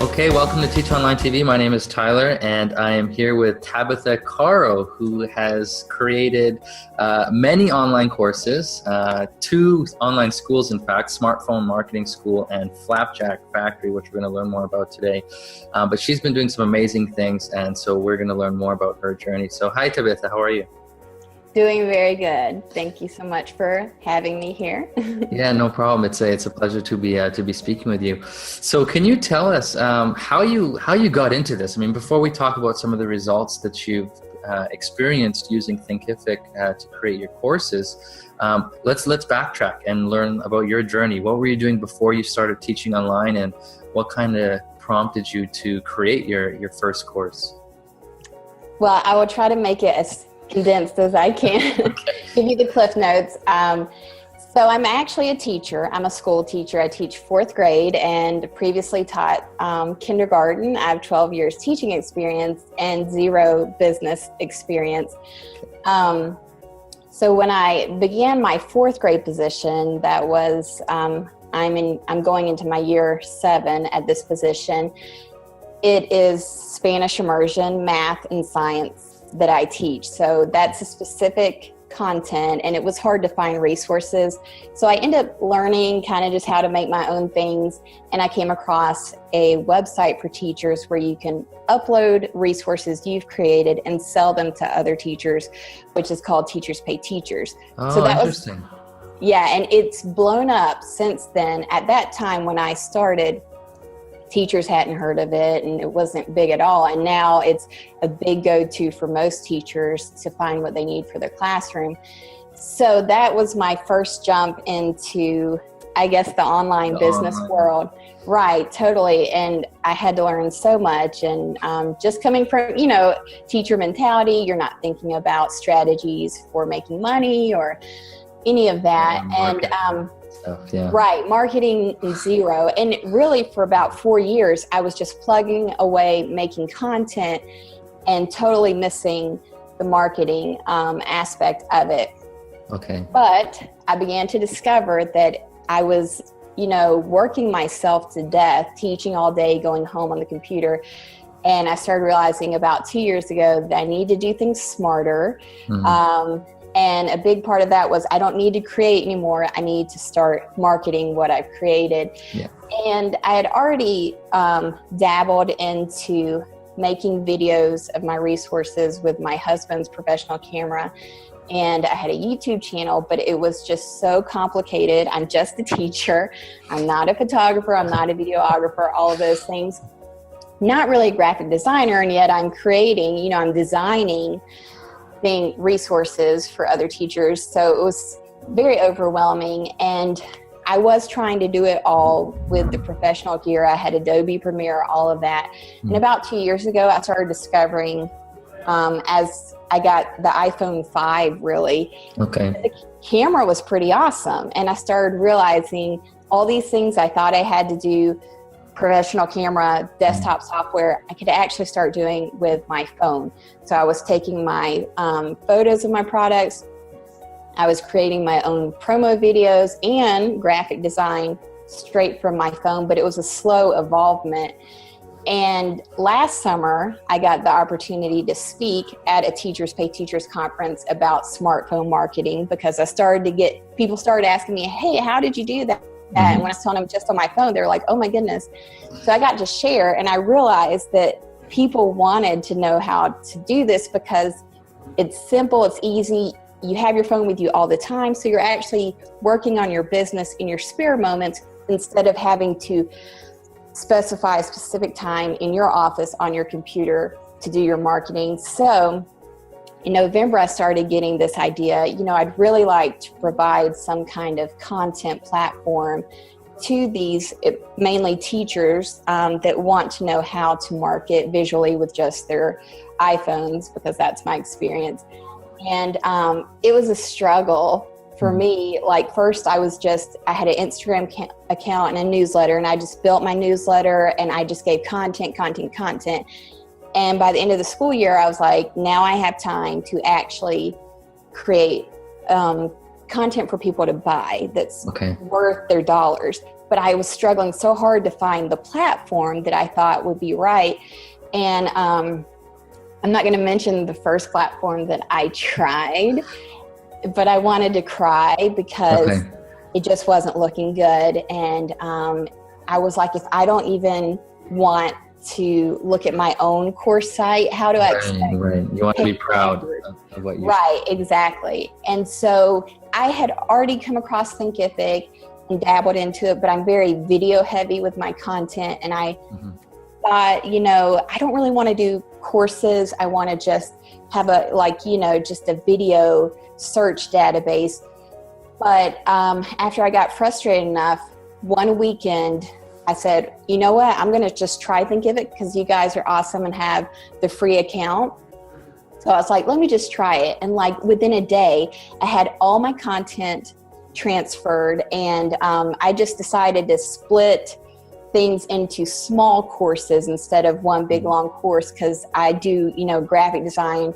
Okay, welcome to Teach Online TV. My name is Tyler, and I am here with Tabitha Carro, who has created many online courses, two online schools, in fact, Smartphone Marketing School and Flapjack Factory, which we're going to learn more about today. But she's been doing some amazing things, and so we're going to learn more about her journey. So hi, Tabitha. How are you? Doing very good. Thank you so much for having me here. Yeah, no problem. It's a pleasure to be speaking with you. So, can you tell us how you got into this? I mean, before we talk about some of the results that you've experienced using Thinkific to create your courses, let's backtrack and learn about your journey. What were you doing before you started teaching online, and what kind of prompted you to create your first course? Well, I will try to make it as condensed as I can. Okay. Give you the cliff notes. So I'm actually a teacher. I'm a school teacher. I teach fourth grade and previously taught kindergarten. I have 12 years teaching experience and 0 business experience. So when I began my fourth grade position, that was I'm going into my year 7 at this position. It is Spanish immersion, math, and science that I teach. So that's a specific content, and it was hard to find resources. So I ended up learning kind of just how to make my own things, and I came across a website for teachers where you can upload resources you've created and sell them to other teachers, which is called Teachers Pay Teachers. Oh, so that interesting. And it's blown up since then. At that time when I started, teachers hadn't heard of it and it wasn't big at all. And now it's a big go-to for most teachers to find what they need for their classroom. So that was my first jump into, I guess, the online business world. Right, totally. And I had to learn so much. And just coming from, teacher mentality, you're not thinking about strategies for making money or any of that. Right, marketing 0. And really for about 4 years, I was just plugging away, making content and totally missing the marketing aspect of it. Okay. But I began to discover that I was, working myself to death, teaching all day, going home on the computer. And I started realizing about 2 years ago that I need to do things smarter. Mm-hmm. And a big part of that was I don't need to create anymore. I need to start marketing what I've created. Yeah. And I had already dabbled into making videos of my resources with my husband's professional camera. And I had a YouTube channel, but it was just so complicated. I'm just a teacher. I'm not a photographer. I'm not a videographer, all of those things. Not really a graphic designer, and yet I'm creating, I'm designing resources for other teachers. So it was very overwhelming, and I was trying to do it all with the professional gear. I had Adobe Premiere, all of that. And about 2 years ago, I started discovering, as I got the iPhone 5, really, the camera was pretty awesome. And I started realizing all these things I thought I had to do, professional camera, desktop software, I could actually start doing with my phone. So I was taking my photos of my products. I was creating my own promo videos and graphic design straight from my phone, but it was a slow evolvement. And last summer, I got the opportunity to speak at a Teachers Pay Teachers conference about smartphone marketing, because people started asking me, hey, how did you do that? And when I was telling them just on my phone, they were like, oh my goodness. So I got to share, and I realized that people wanted to know how to do this because it's simple, it's easy. You have your phone with you all the time. So you're actually working on your business in your spare moments instead of having to specify a specific time in your office on your computer to do your marketing. So in November, I started getting this idea, I'd really like to provide some kind of content platform to these mainly teachers that want to know how to market visually with just their iPhones, because that's my experience. And it was a struggle for me. Like, first I had an Instagram account and a newsletter, and I just built my newsletter and I just gave content. And by the end of the school year, I was like, now I have time to actually create content for people to buy that's Okay. worth their dollars. But I was struggling so hard to find the platform that I thought would be right. And I'm not going to mention the first platform that I tried, but I wanted to cry because it just wasn't looking good. And I was like, if I don't even want to look at my own course site, how do I expect? Right. You want to be proud of what you. Right, exactly. And so I had already come across Thinkific and dabbled into it, but I'm very video heavy with my content. And I thought, I don't really want to do courses. I want to just have just a video search database. But after I got frustrated enough, one weekend, I said, you know what, I'm going to just try Thinkific because you guys are awesome and have the free account. So I was like, let me just try it. And like within a day, I had all my content transferred, and I just decided to split things into small courses instead of one big long course, because I do, graphic design,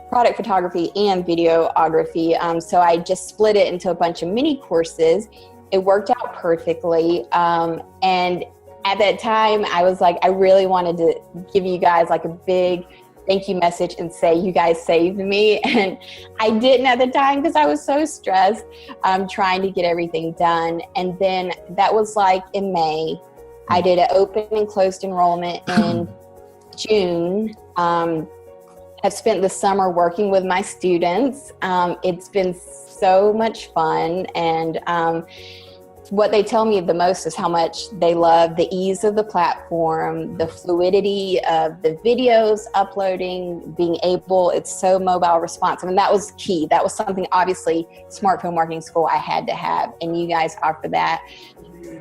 product photography, and videography. So I just split it into a bunch of mini courses. It worked out perfectly. And at that time, I was like, I really wanted to give you guys like a big thank you message and say, you guys saved me. And I didn't at the time because I was so stressed trying to get everything done. And then that was like in May. I did an open and closed enrollment in June. I've spent the summer working with my students. It's been so much fun. And what they tell me the most is how much they love the ease of the platform, the fluidity of the videos uploading, being able, it's so mobile responsive. And that was key. That was something, obviously, smartphone marketing school I had to have, and you guys offer that.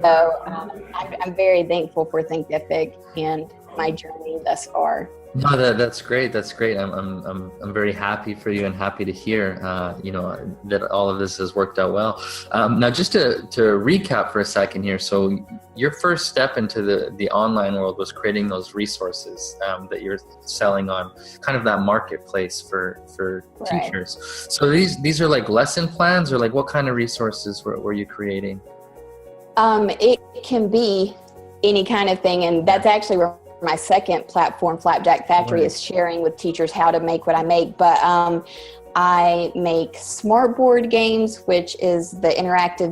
So I'm very thankful for Thinkific and my journey thus far. No, that's great. That's great. I'm very happy for you and happy to hear, that all of this has worked out well. Now, just to recap for a second here. So your first step into the online world was creating those resources that you're selling on kind of that marketplace for teachers. So these are like lesson plans, or like what kind of resources were you creating? It can be any kind of thing. And that's actually where my second platform, Flapjack Factory, is sharing with teachers how to make what I make. But I make smart board games, which is the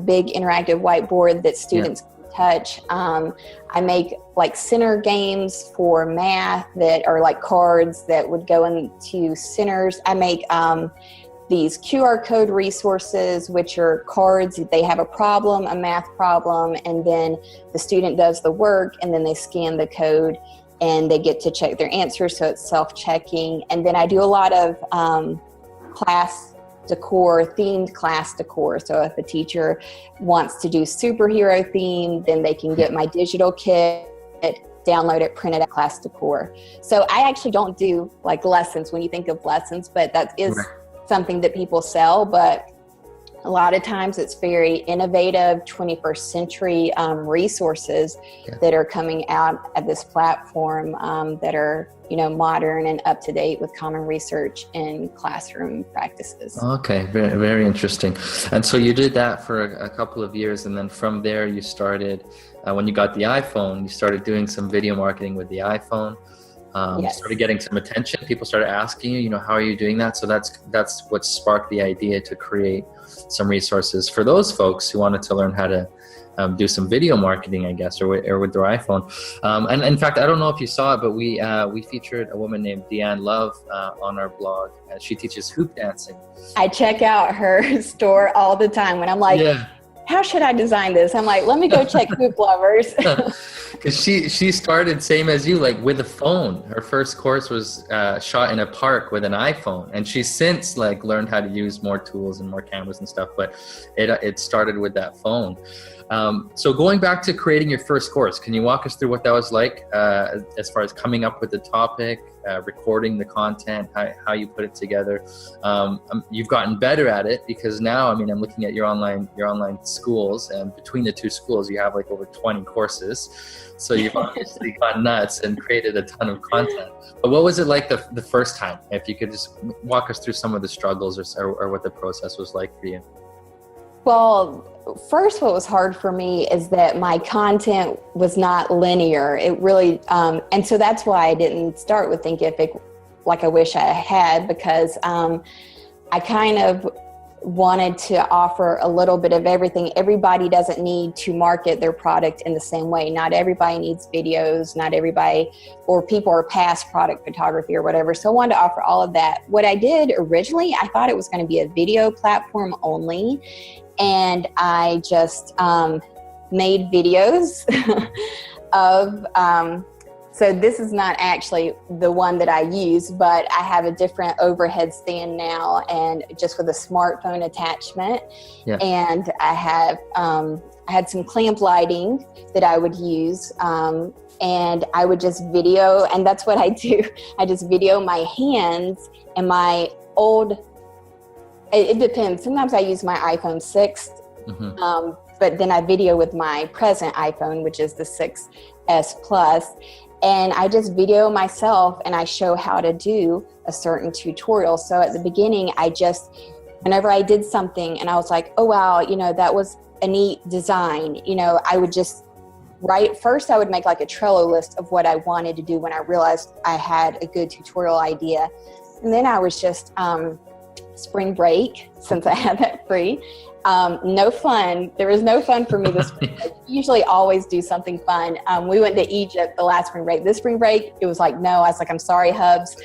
big interactive whiteboard that students can touch. I make like center games for math that are like cards that would go into centers. I make these QR code resources, which are cards. They have a problem, a math problem, and then the student does the work, and then they scan the code and they get to check their answers, so it's self-checking. And then I do a lot of class decor, themed class decor. So if a teacher wants to do superhero theme, then they can get my digital kit, download it, print it at class decor. So I actually don't do like lessons when you think of lessons, but that is something that people sell. But a lot of times it's very innovative 21st century resources that are coming out at this platform that are, modern and up to date with common research and classroom practices. Okay, very, very interesting. And so you did that for a couple of years, and then from there you started, when you got the iPhone, you started doing some video marketing with the iPhone. Started getting some attention. People started asking you, how are you doing that? So that's what sparked the idea to create some resources for those folks who wanted to learn how to do some video marketing, I guess, or with their iPhone. And in fact, I don't know if you saw it, but we featured a woman named Deanne Love on our blog. She teaches hoop dancing. I check out her store all the time when I'm like, how should I design this? I'm like, let me go check Hoop Lovers. Because she started same as you, like with a phone. Her first course was shot in a park with an iPhone, and she's since like learned how to use more tools and more cameras and stuff. But it started with that phone. So going back to creating your first course, can you walk us through what that was like as far as coming up with the topic, recording the content, how you put it together? You've gotten better at it, because now, I'm looking at your online schools, and between the two schools, you have like over 20 courses. So you've obviously gone nuts and created a ton of content. But what was it like the first time? If you could just walk us through some of the struggles or what the process was like for you. Well, first, what was hard for me is that my content was not linear. It really, and so that's why I didn't start with Thinkific like I wish I had, because I kind of wanted to offer a little bit of everything. Everybody doesn't need to market their product in the same way. Not everybody needs videos, not everybody, or people are past product photography or whatever. So I wanted to offer all of that. What I did originally, I thought it was going to be a video platform only. And I just made videos of, so this is not actually the one that I use, but I have a different overhead stand now, and just with a smartphone attachment. Yeah. And I have, I had some clamp lighting that I would use, and I would just video, and that's what I do. I just video my hands and my old, it depends. Sometimes I use my iPhone 6, but then I video with my present iPhone, which is the 6S Plus. And I just video myself and I show how to do a certain tutorial. So at the beginning, whenever I did something and I was like, oh, wow, that was a neat design, I would just first I would make like a Trello list of what I wanted to do when I realized I had a good tutorial idea. And then I was just, spring break, since I had that free. No fun. There was no fun for me this spring break. Usually always do something fun. We went to Egypt the last spring break. This spring break, it was like, no, I was like, I'm sorry, Hubs.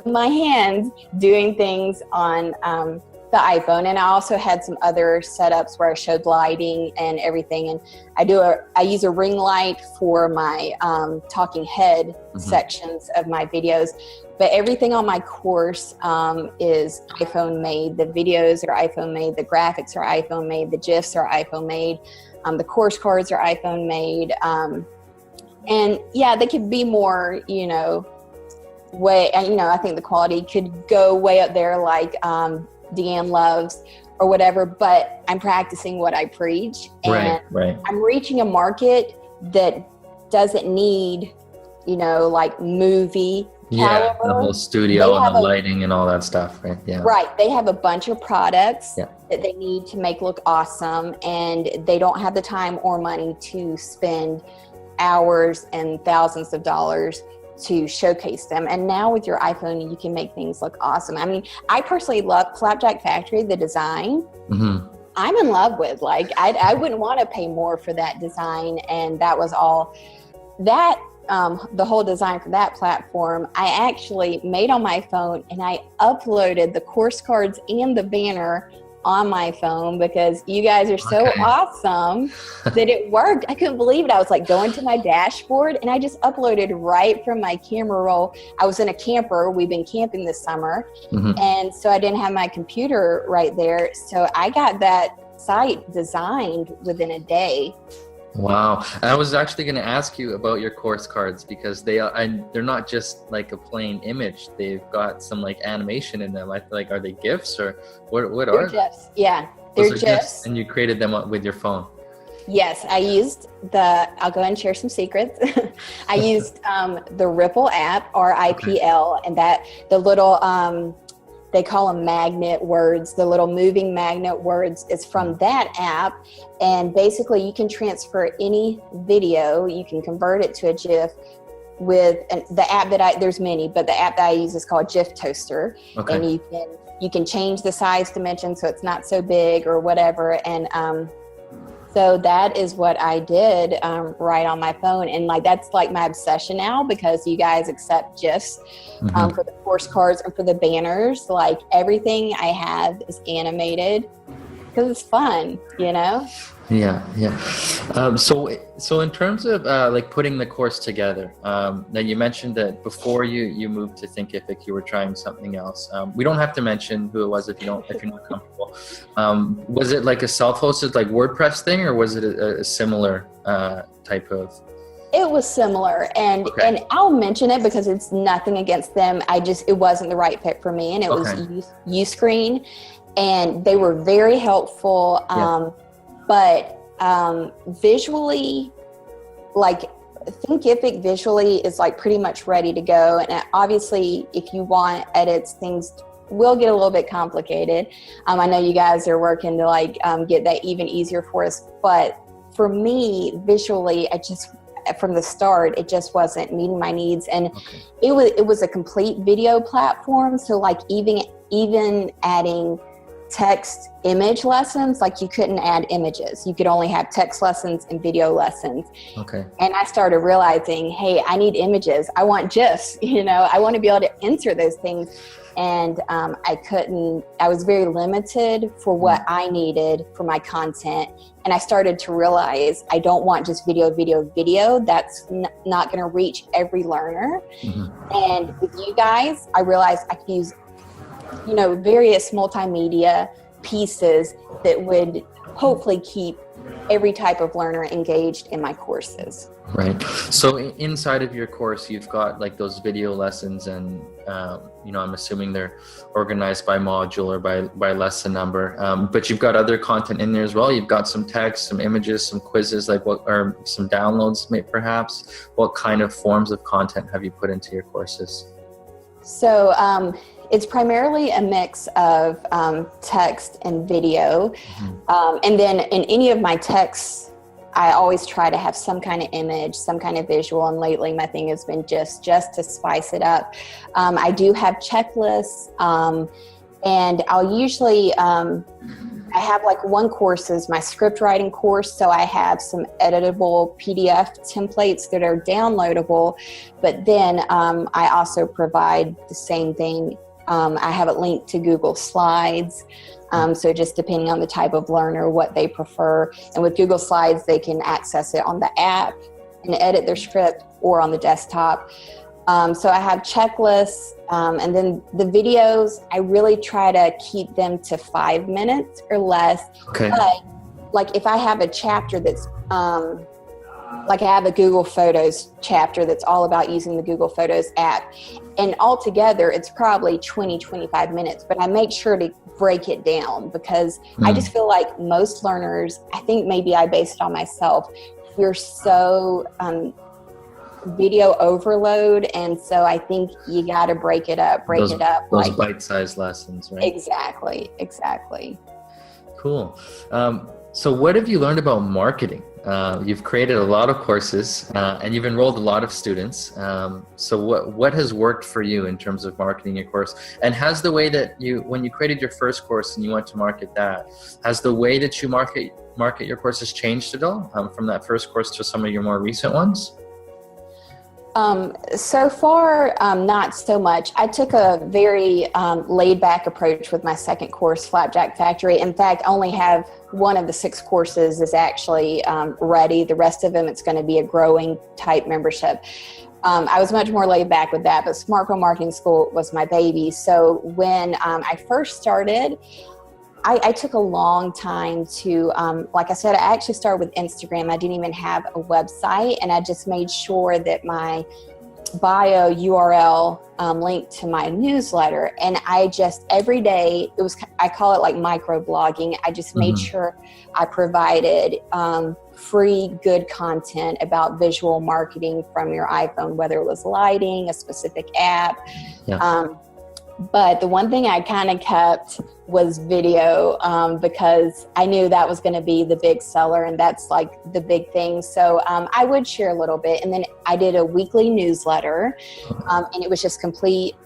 My hands doing things on the iPhone. And I also had some other setups where I showed lighting and everything. And I use a ring light for my talking head sections of my videos. But everything on my course is iPhone made. The videos are iPhone made. The graphics are iPhone made. The GIFs are iPhone made. The course cards are iPhone made. And yeah, they could be more, I think the quality could go way up there, like Deanne loves or whatever, but I'm practicing what I preach. And right. I'm reaching a market that doesn't need, like movie. Yeah, the whole studio and the lighting and all that stuff, right? Yeah. Right. They have a bunch of products that they need to make look awesome, and they don't have the time or money to spend hours and thousands of dollars to showcase them. And now with your iPhone, you can make things look awesome. I mean, I personally love Flapjack Factory, the design. I'm in love with, like, I wouldn't want to pay more for that design. And that was all that. The whole design for that platform, I actually made on my phone, and I uploaded the course cards and the banner on my phone because you guys are so awesome that it worked. I couldn't believe it. I was like going to my dashboard and I just uploaded right from my camera roll. I was in a camper. We've been camping this summer. And so I didn't have my computer right there. So I got that site designed within a day. Wow. I was actually going to ask you about your course cards because they're not just like a plain image. They've got some like animation in them. I feel like, are they GIFs or what are they? GIFs. Yeah, they're GIFs. And you created them with your phone. Yes, I used I'll go ahead and share some secrets. I used the Ripple app, RIPL, and the little, they call them magnet words. The little moving magnet words is from that app. And basically you can transfer any video, you can convert it to a GIF with the app there's many, but the app that I use is called GIF Toaster. And you can change the size dimension so it's not so big or whatever. And so that is what I did right on my phone. And like that's like my obsession now because you guys accept GIFs for the course cards and for the banners. Like everything I have is animated because it's fun, Yeah. So in terms of like putting the course together, now you mentioned that before you moved to Thinkific, you were trying something else. We don't have to mention who it was if you're not comfortable. Was it like a self-hosted like WordPress thing, or was it a similar type of? It was similar, and I'll mention it because it's nothing against them. It wasn't the right fit for me, and it was Uscreen, and they were very helpful. But visually, like Thinkific visually is like pretty much ready to go. And obviously, if you want edits, things will get a little bit complicated. I know you guys are working to like get that even easier for us, but for me, visually, from the start, it just wasn't meeting my needs, and it was a complete video platform. So like even adding text image lessons, like you couldn't add images. You could only have text lessons and video lessons. Okay. And I started realizing, hey, I need images. I want GIFs, I want to be able to enter those things. And I was very limited for what I needed for my content. And I started to realize I don't want just video. That's not going to reach every learner. Mm-hmm. And with you guys, I realized I could use various multimedia pieces that would hopefully keep every type of learner engaged in my courses. Right. So inside of your course, you've got like those video lessons, and I'm assuming they're organized by module or by lesson number. But you've got other content in there as well. You've got some text, some images, some quizzes, or some downloads, perhaps. What kind of forms of content have you put into your courses? So it's primarily a mix of text and video. Mm-hmm. And then in any of my texts, I always try to have some kind of image, some kind of visual. And lately my thing has been just to spice it up. I do have checklists, and I'll usually, I have like one course is my script writing course. So I have some editable PDF templates that are downloadable, but then I also provide the same thing. I have it linked to Google Slides. So just depending on the type of learner, what they prefer. And with Google Slides, they can access it on the app and edit their script, or on the desktop. So I have checklists, and then the videos, I really try to keep them to 5 minutes or less. Okay. But like if I have a chapter that's, like I have a Google Photos chapter that's all about using the Google Photos app, and altogether it's probably 25 minutes, but I make sure to break it down because I just feel like most learners, I think maybe I based it on myself, we're so video overload, and so I think you got to break it up. Those like bite-sized lessons, right? Exactly. Cool. So what have you learned about marketing? You've created a lot of courses, and you've enrolled a lot of students. So what has worked for you in terms of marketing your course? And has the way that when you created your first course and you went to market that, has the way that you market your courses changed at all from that first course to some of your more recent ones? So far, not so much. I took a very laid back approach with my second course, Flapjack Factory. In fact, I only have one of the 6 courses is actually ready. The rest of them, it's going to be a growing type membership. I was much more laid back with that, but Smartphone Marketing School was my baby. So when I first started, I took a long time to, like I said, I actually started with Instagram. I didn't even have a website, and I just made sure that my bio URL linked to my newsletter. And I just, every day, I call it like micro blogging. I just made sure I provided free, good content about visual marketing from your iPhone, whether it was lighting, a specific app. Yeah. But the one thing I kind of kept was video because I knew that was going to be the big seller, and that's like the big thing. So I would share a little bit, and then I did a weekly newsletter, and it was just complete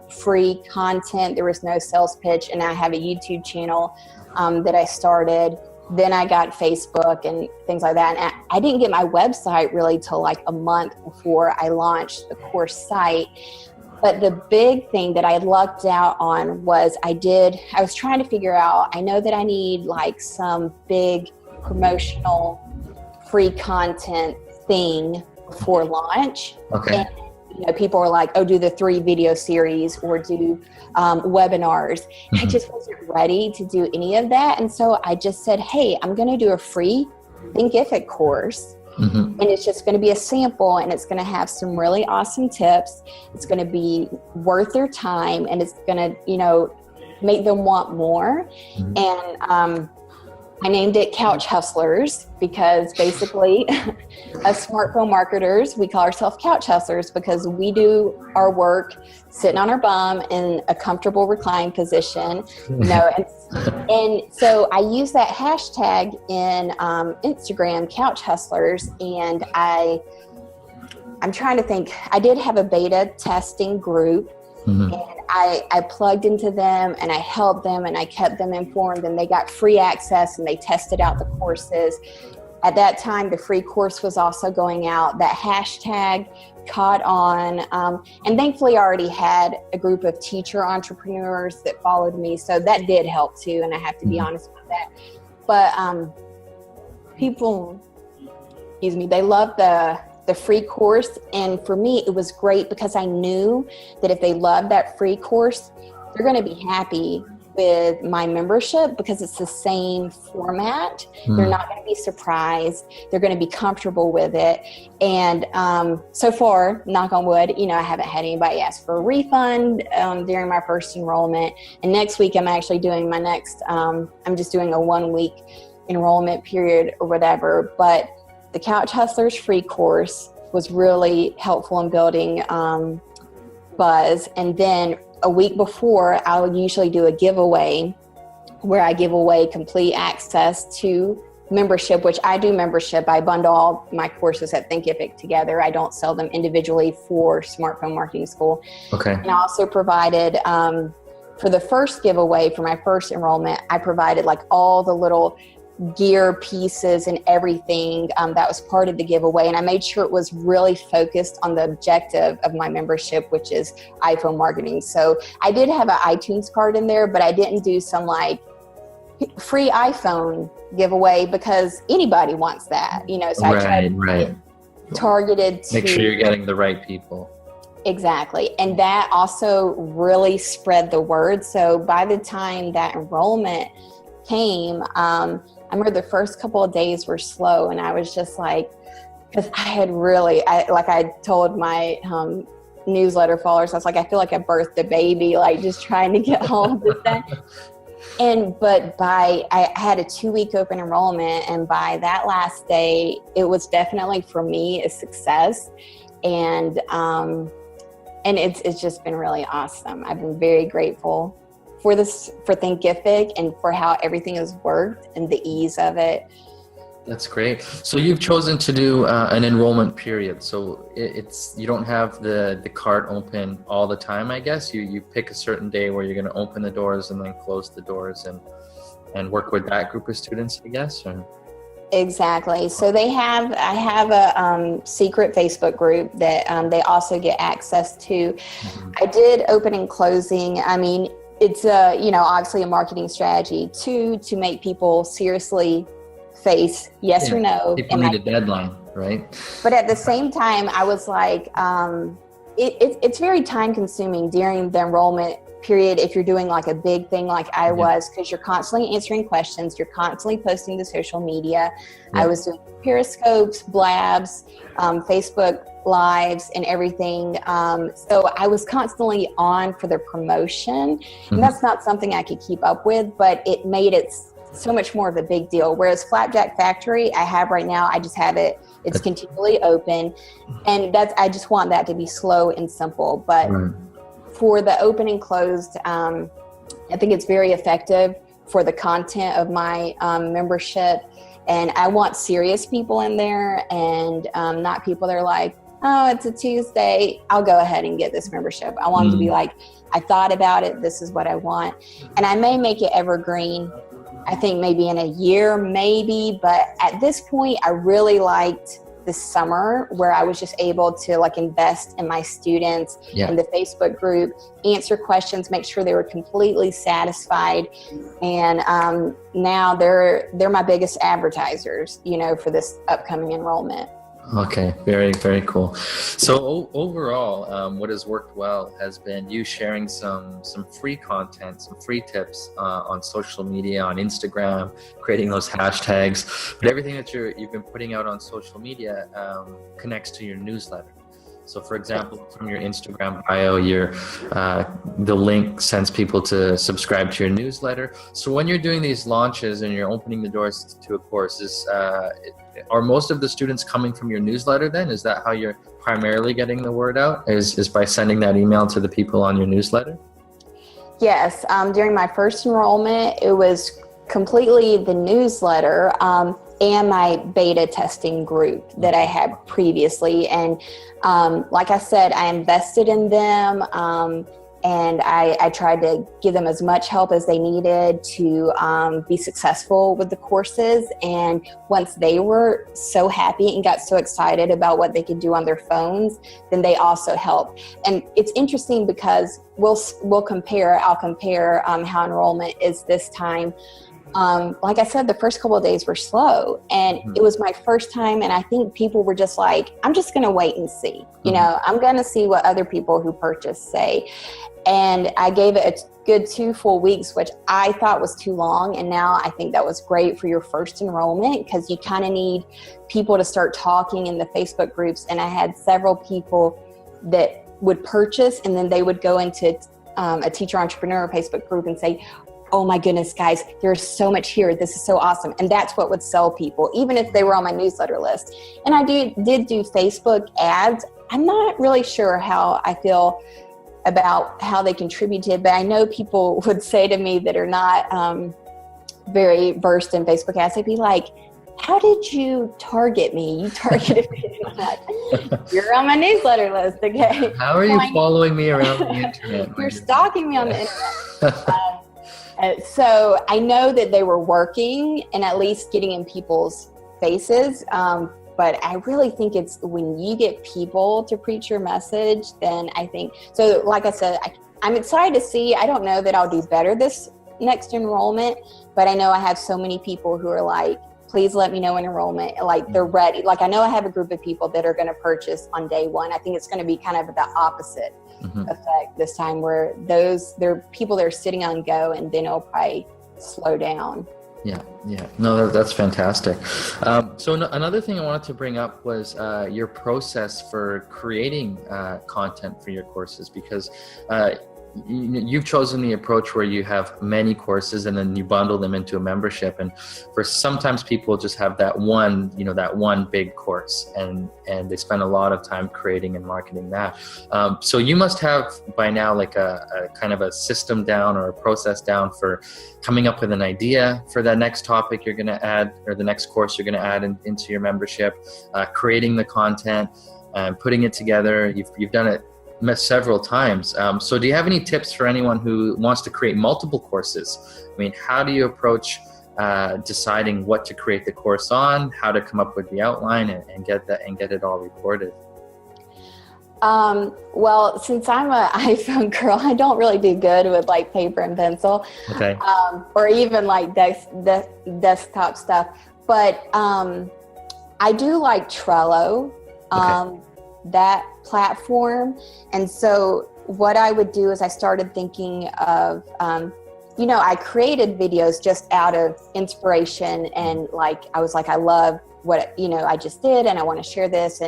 free content. There was no sales pitch, and I have a YouTube channel that I started. Then I got Facebook and things like that. And I didn't get my website really till like a month before I launched the course site. But the big thing that I lucked out on was I was trying to figure out, I know that I need like some big promotional free content thing before launch. Okay. And, people are like, oh, do the 3 video series or do webinars. I just wasn't ready to do any of that. And so I just said, hey, I'm going to do a free Thinkific course. And it's just going to be a sample, and it's going to have some really awesome tips. It's going to be worth their time, and it's going to, make them want more. And I named it Couch Hustlers because basically us smartphone marketers, we call ourselves couch hustlers because we do our work sitting on our bum in a comfortable reclined position, and so I use that hashtag in Instagram, Couch Hustlers, and I'm trying to think, I did have a beta testing group. Mm-hmm. And I plugged into them and I helped them and I kept them informed, and they got free access and they tested out the courses. At that time, the free course was also going out. That hashtag caught on. And thankfully I already had a group of teacher entrepreneurs that followed me. So that did help too. And I have to be honest with that. But people, they love the free course. And for me, it was great because I knew that if they loved that free course, they're going to be happy with my membership because it's the same format. They're not going to be surprised. They're going to be comfortable with it. And so far, knock on wood, I haven't had anybody ask for a refund during my first enrollment. And next week, I'm actually doing my next, I'm just doing a 1 week enrollment period or whatever. But the Couch Hustlers free course was really helpful in building buzz. And then a week before, I'll usually do a giveaway where I give away complete access to membership, which I do membership. I bundle all my courses at Thinkific together. I don't sell them individually for Smartphone Marketing School. Okay. And I also provided, for the first giveaway, for my first enrollment, I provided like all the little gear pieces and everything that was part of the giveaway, and I made sure it was really focused on the objective of my membership, which is iPhone marketing. So I did have an iTunes card in there, but I didn't do some like free iPhone giveaway because anybody wants that, so I tried targeted to make sure you're getting the right people. Exactly. And that also really spread the word. So by the time that enrollment came, I remember the first couple of days were slow, and I was just like, because I had really, I told my newsletter followers, I was like, I feel like I birthed a baby, like just trying to get all of this done. But I had a 2-week open enrollment, and by that last day, it was definitely for me a success, and it's just been really awesome. I've been very grateful for Thinkific and for how everything has worked and the ease of it. That's great. So you've chosen to do an enrollment period. So you don't have the cart open all the time, I guess. You pick a certain day where you're going to open the doors and then close the doors and work with that group of students, I guess. Or? Exactly. So I have a secret Facebook group that they also get access to. Mm-hmm. I did open and closing. I mean, it's obviously a marketing strategy to make people seriously face yes or no. People need a deadline, right? But at the same time, I was like, it's very time consuming during the enrollment period if you're doing like a big thing like I was, because you're constantly answering questions, you're constantly posting to social media. I was doing periscopes, blabs, Facebook lives and everything. So I was constantly on for the promotion, and that's not something I could keep up with, but it made it so much more of a big deal. Whereas Flapjack Factory, I have right now, I just have it, it's continually open, and I just want that to be slow and simple. But for the open and closed, I think it's very effective for the content of my membership. And I want serious people in there, and not people that are like, oh, it's a Tuesday, I'll go ahead and get this membership. I want them to be like, I thought about it, this is what I want. And I may make it evergreen, I think maybe in a year, maybe. But at this point, I really liked this summer where I was just able to like invest in my students in the Facebook group, answer questions, make sure they were completely satisfied. And now they're my biggest advertisers, for this upcoming enrollment. Okay, very, very cool. So overall, what has worked well has been you sharing some free content, some free tips on social media, on Instagram, creating those hashtags. But everything that you've been putting out on social media connects to your newsletter. So for example, from your Instagram bio, the link sends people to subscribe to your newsletter. So when you're doing these launches and you're opening the doors to a course, are most of the students coming from your newsletter then? Is that how you're primarily getting the word out, is by sending that email to the people on your newsletter? Yes. During my first enrollment, it was completely the newsletter and my beta testing group that I had previously. And like I said, I invested in them and I tried to give them as much help as they needed to be successful with the courses. And once they were so happy and got so excited about what they could do on their phones, then they also helped. And it's interesting because I'll compare how enrollment is this time. Like I said, the first couple of days were slow, and it was my first time, and I think people were just like, I'm just going to wait and see. I'm going to see what other people who purchased say. And I gave it a good 2 full weeks, which I thought was too long. And now I think that was great for your first enrollment, because you kind of need people to start talking in the Facebook groups. And I had several people that would purchase, and then they would go into a teacher entrepreneur Facebook group and say, oh my goodness, guys, there's so much here. This is so awesome. And that's what would sell people, even if they were on my newsletter list. And I did do Facebook ads. I'm not really sure how I feel about how they contributed, but I know people would say to me that are not very versed in Facebook ads, they'd be like, how did you target me? You targeted me. I'm like, you're on my newsletter list, okay? How are you following me around the internet? You're stalking me on the internet. So I know that they were working and at least getting in people's faces. But I really think it's when you get people to preach your message, then I think, so like I said, I'm excited to see. I don't know that I'll do better this next enrollment, but I know I have so many people who are like, please let me know in enrollment. Like they're ready. Like I know I have a group of people that are going to purchase on day one. I think it's going to be kind of the opposite effect this time, where there are people that are sitting on go, and then it'll probably slow down. Yeah. No, that's fantastic. So another thing I wanted to bring up was your process for creating content for your courses, because you've chosen the approach where you have many courses and then you bundle them into a membership. And for sometimes people just have that one big course, and they spend a lot of time creating and marketing that. So you must have by now like a kind of a system down or a process down for coming up with an idea for that next topic you're going to add, or the next course you're going to add into your membership, creating the content, putting it together. You've done it several times. So do you have any tips for anyone who wants to create multiple courses? I mean, how do you approach deciding what to create the course on, how to come up with the outline and get it all recorded? Well, since I'm an iPhone girl, I don't really do good with like paper and pencil, okay, or even like desktop stuff. But I do like Trello. Okay. That platform. And so what I would do is I started thinking of, I created videos just out of inspiration, and like, I was like, I love what, I just did, and I want to share this.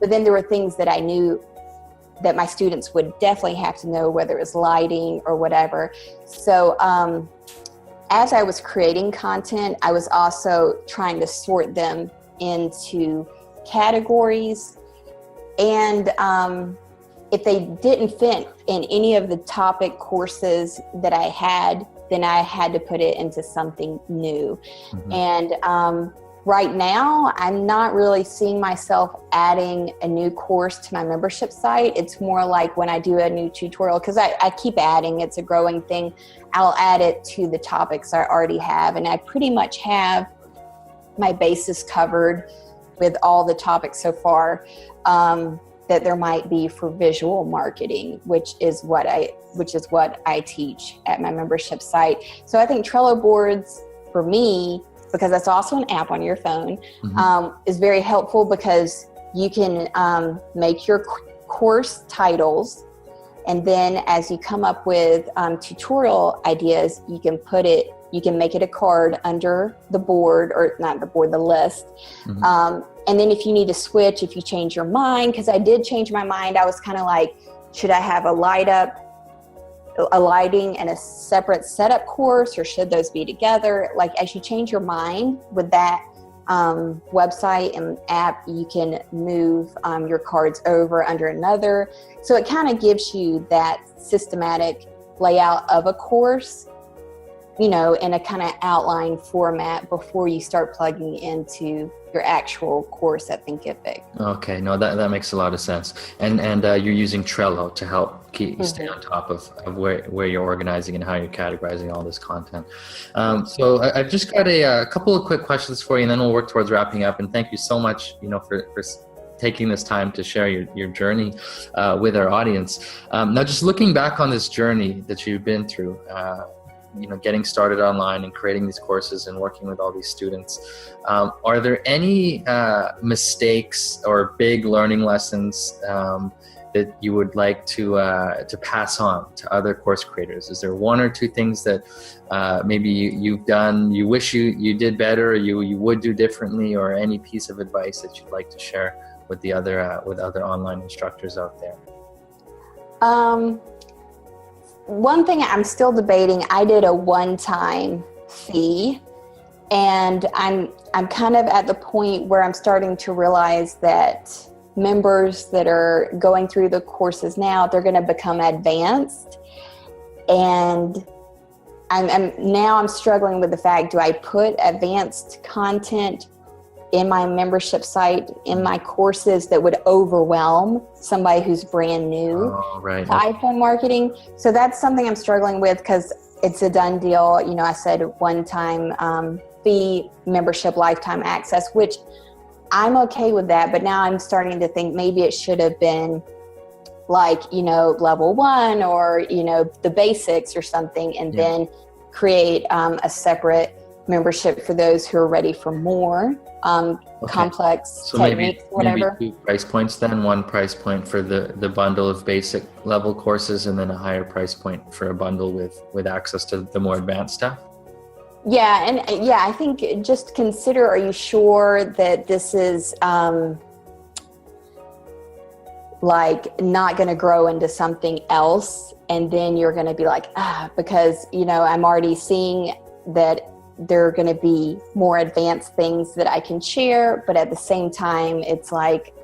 But then there were things that I knew that my students would definitely have to know, whether it was lighting or whatever. So, as I was creating content, I was also trying to sort them into categories. And if they didn't fit in any of the topic courses that I had, then I had to put it into something new. And right now, I'm not really seeing myself adding a new course to my membership site. It's more like when I do a new tutorial, because I keep adding, it's a growing thing, I'll add it to the topics I already have. And I pretty much have my bases covered with all the topics so far. That there might be for visual marketing, which is what I teach at my membership site. So I think Trello boards for me, because that's also an app on your phone, is very helpful, because you can make your course titles, and then as you come up with tutorial ideas, you can put it you can make it a card under the board, or not the board, the list. And then if you need to switch, if you change your mind, because I did change my mind, I was kind of like, should I have a lighting and a separate setup course, or should those be together? Like, as you change your mind with that website and app, you can move your cards over under another. So it kind of gives you that systematic layout of a course, you know, in a kind of outline format before you start plugging into your actual course at Thinkific. Okay, no, that makes a lot of sense. And you're using Trello to help keep you stay on top of where you're organizing and how you're categorizing all this content. So I've just got a couple of quick questions for you, and then we'll work towards wrapping up. And thank you so much, you know, for taking this time to share your journey with our audience. Now, just looking back on this journey that you've been through, you know, getting started online and creating these courses and working with all these students, are there any mistakes or big learning lessons that you would like to pass on to other course creators? Is there one or two things that maybe you've done, you wish you did better, or you would do differently, or any piece of advice that you'd like to share with the other online instructors out there? One thing I'm still debating, I did a one-time fee, and I'm kind of at the point where I'm starting to realize that members that are going through the courses now, they're going to become advanced. And I'm struggling with the fact, do I put advanced content in my membership site, in my courses, that would overwhelm somebody who's brand new to iPhone marketing? So that's something I'm struggling with, because it's a done deal. You know, I said one-time fee, membership, lifetime access, which I'm okay with that. But now I'm starting to think maybe it should have been like, you know, level 1, or, you know, the basics or something, and then create a separate membership for those who are ready for more complex techniques, whatever. Maybe 2 price points then, one price point for the bundle of basic level courses, and then a higher price point for a bundle with access to the more advanced stuff. Yeah, and I think just consider, are you sure that this is like not going to grow into something else, and then you're going to be like, because, you know, I'm already seeing that there are going to be more advanced things that I can share, but at the same time, it's like,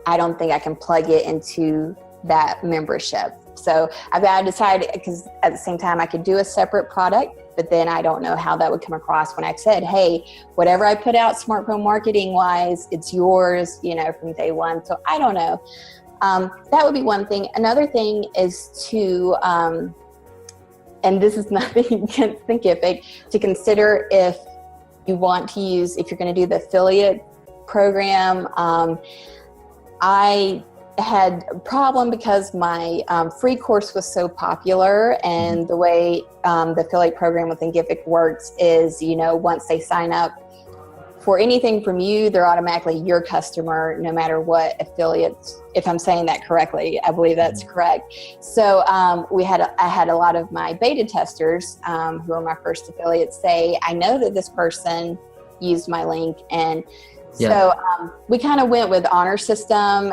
I don't think I can plug it into that membership. So I've got to decide, because at the same time, I could do a separate product, but then I don't know how that would come across when I said, hey, whatever I put out smartphone marketing wise, it's yours, you know, from day one. So I don't know. That would be one thing. Another thing is to, and this is nothing against Thinkific, to consider if you want to use, if you're going to do the affiliate program. I had a problem because my free course was so popular, and the way the affiliate program with Thinkific works is, you know, once they sign up for anything from you, they're automatically your customer, no matter what affiliates. If I'm saying that correctly, I believe that's correct. So I had a lot of my beta testers who are my first affiliates say, I know that this person used my link, and so we kind of went with honor system.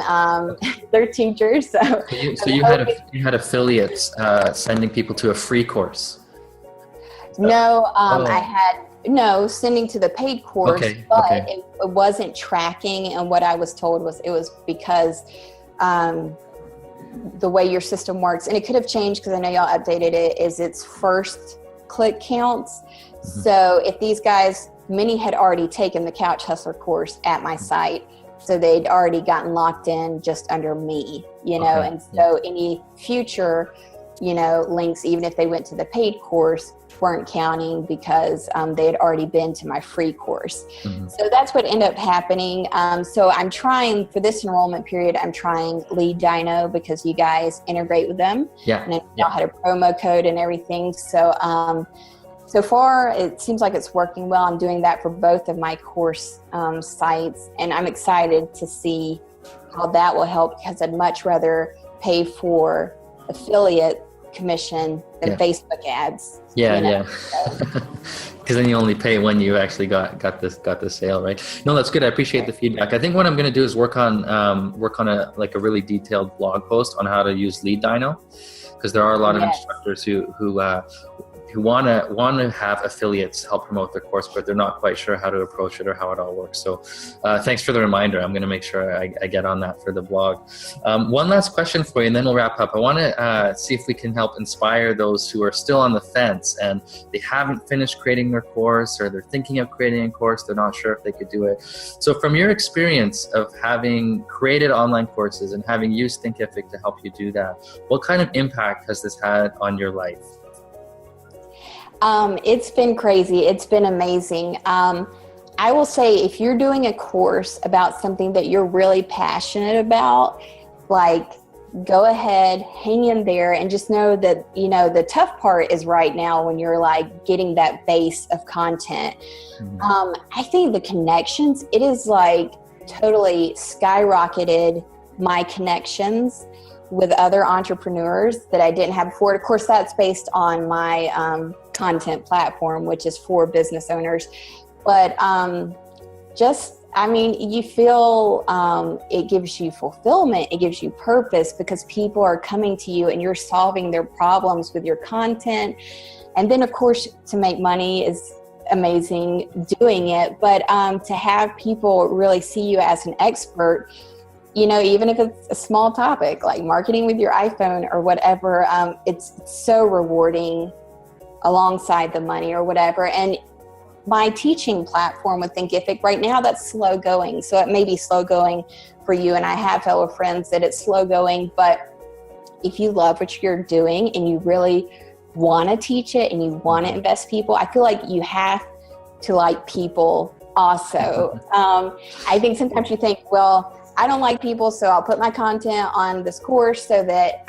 They're teachers, so you had affiliates sending people to a free course. No, I had. No, sending to the paid course, It wasn't tracking. And what I was told was it was because the way your system works, and it could have changed because I know y'all updated it, is it's first click counts. So if these guys, many had already taken the Couch Hustler course at my site, so they'd already gotten locked in just under me, you know, and so any future, you know, links, even if they went to the paid course, weren't counting because they had already been to my free course. So that's what ended up happening. So I'm trying, for this enrollment period, I'm trying Lead Dino because you guys integrate with them. And I now had a promo code and everything. So so far, it seems like it's working well. I'm doing that for both of my course sites, and I'm excited to see how that will help, because I'd much rather pay for affiliate commission than Facebook ads. because then you only pay when you actually got the sale, right? No, that's good. I appreciate the feedback. I think what I'm going to do is work on a really detailed blog post on how to use Lead Dino, because there are a lot of instructors who want to have affiliates help promote their course, but they're not quite sure how to approach it or how it all works. So thanks for the reminder. I'm going to make sure I get on that for the blog. One last question for you, and then we'll wrap up. I want to see if we can help inspire those who are still on the fence and they haven't finished creating their course, or they're thinking of creating a course. They're not sure if they could do it. So from your experience of having created online courses and having used Thinkific to help you do that, what kind of impact has this had on your life? It's been crazy. It's been amazing. I will say, if you're doing a course about something that you're really passionate about, like, go ahead, hang in there, and just know that, the tough part is right now when you're like getting that base of content. I think the connections, it is like totally skyrocketed my connections with other entrepreneurs that I didn't have before. Of course, that's based on my content platform, which is for business owners. But you feel it gives you fulfillment, it gives you purpose, because people are coming to you and you're solving their problems with your content. And then, of course, to make money is amazing doing it. But to have people really see you as an expert, even if it's a small topic like marketing with your iPhone or whatever, it's so rewarding alongside the money or whatever. And my teaching platform with Thinkific right now, that's slow going. So it may be slow going for you. And I have fellow friends that it's slow going, but if you love what you're doing and you really want to teach it and you want to invest people, I feel like you have to like people also. I think sometimes you think, well, I don't like people, so I'll put my content on this course so that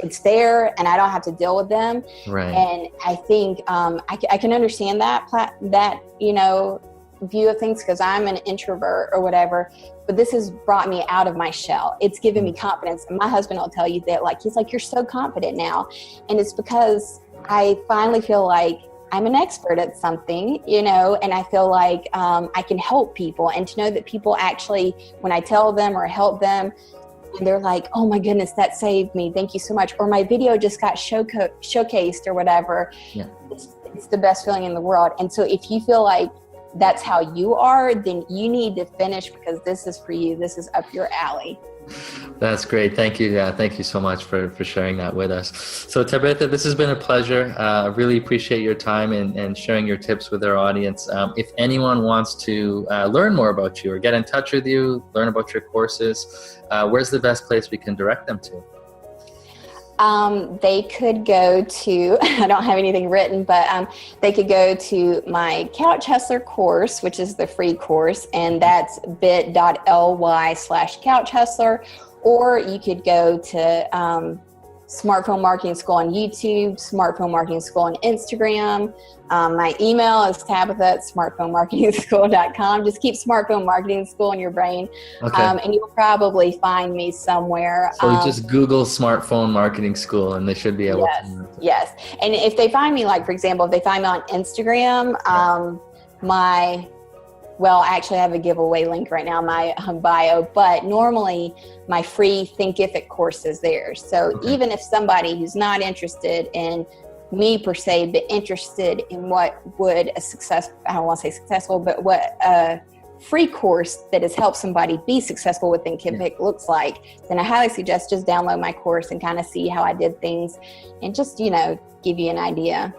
it's there and I don't have to deal with them. Right. And I think I can understand that view of things, because I'm an introvert or whatever. But this has brought me out of my shell. It's given me confidence. And my husband will tell you that, he's like, you're so confident now. And it's because I finally feel like I'm an expert at something, and I feel like I can help people, and to know that people actually, when I tell them or help them, and they're like, oh my goodness, that saved me. Thank you so much. Or my video just got showcased or whatever. Yeah. It's the best feeling in the world. And so if you feel like that's how you are, then you need to finish, because this is for you. This is up your alley. That's great. Thank you. Thank you so much for sharing that with us. So Tabitha, this has been a pleasure. I really appreciate your time and sharing your tips with our audience. If anyone wants to learn more about you or get in touch with you, learn about your courses, where's the best place we can direct them to? They could go to, I don't have anything written, but they could go to my Couch Hustler course, which is the free course, and that's bit.ly/Couch Hustler, or you could go to Smartphone Marketing School on YouTube, Smartphone Marketing School on Instagram. My email is tabitha@smartphonemarketingschool.com. Just keep Smartphone Marketing School in your brain, and you'll probably find me somewhere. So just Google Smartphone Marketing School and they should be able to. Yes. And if they find me, for example, if they find me on Instagram, I actually have a giveaway link right now in my bio, but normally my free Thinkific course is there. So even if somebody who's not interested in me per se, but interested in what would I don't want to say successful, but what a free course that has helped somebody be successful with Thinkific looks like, then I highly suggest just download my course and kind of see how I did things and just, give you an idea.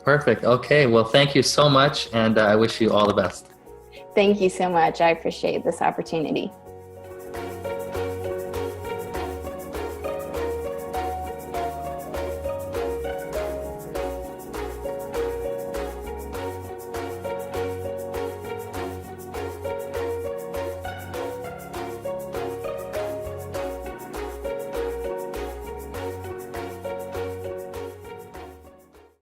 Perfect. Okay. Well, thank you so much. And I wish you all the best. Thank you so much. I appreciate this opportunity.